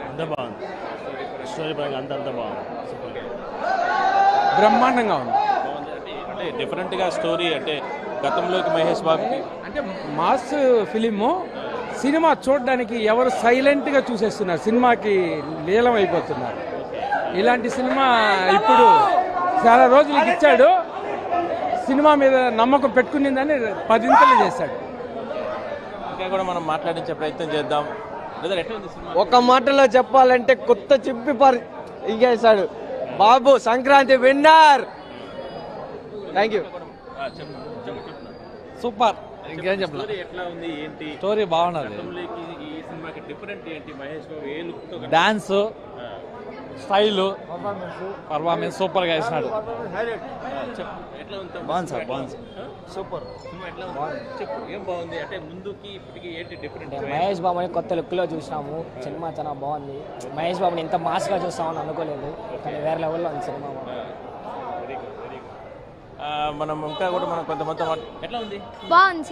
అంతా బాగుంది. స్టోరీ పరంగా అంతా బాగుంది. బ్రహ్మాండంగా ఉంది. అంటే డిఫరెంట్గా స్టోరీ అంటే గతంలోకి మహేష్ బాబుకి అంటే మాస్ ఫిలిము సినిమా చూడడానికి ఎవరు సైలెంట్గా చూసేస్తున్నారు, సినిమాకి లీలం అయిపోతున్నారు. ఇలాంటి సినిమా ఇప్పుడు చాలా రోజులకి ఇచ్చాడు. సినిమా మీద నమ్మకం పెట్టుకునిందని 10 ఇంతలు చేశాడు. ఇంకా కూడా మనం మాట్లాడించే ప్రయత్నం చేద్దాం. బ్రదర్ ఎట్లా ఉంది సినిమా? ఒక మాటలో చెప్పాలంటే కొత్త చిప్పి ఇగేశాడు బాబు. సంక్రాంతి విన్నర్. Thank you. చెప్పు. సూపర్. ఇంకేం చెప్పాలి. స్టోరీ ఎట్లా ఉంది ఏంటి? స్టోరీ బాగున్నది. గతంలోకి ఈ సినిమాకి డిఫరెంట్ ఏంటి? మహేష్ బాబు ఏ లుక్ తో డాన్స్ స్టైల్ పర్ఫార్మెన్స్ సూపర్ గా ఇచ్చినాడు. చెప్పు ఎట్లా ఉంది? బాగుంది సార్, బాగుంది సార్. సూపర్. సినిమా ఎట్లా ఉంది? చెప్పు ఏం బాగుంది అంటే ముందుకి ఇప్పటికి ఏంటి డిఫరెంట్? మహేష్ బాబుని కొత్త లుక్లో చూసినాము. సినిమా చాలా బాగుంది. మహేష్ బాబుని ఇంత మాస్గా చూస్తామని అనుకోలేదు, కానీ వేరే లెవెల్లో ఉంది సినిమా. మనం ఇంకా కూడా మనం కొంతమంది ఎట్లా ఉంది? బాగుంది.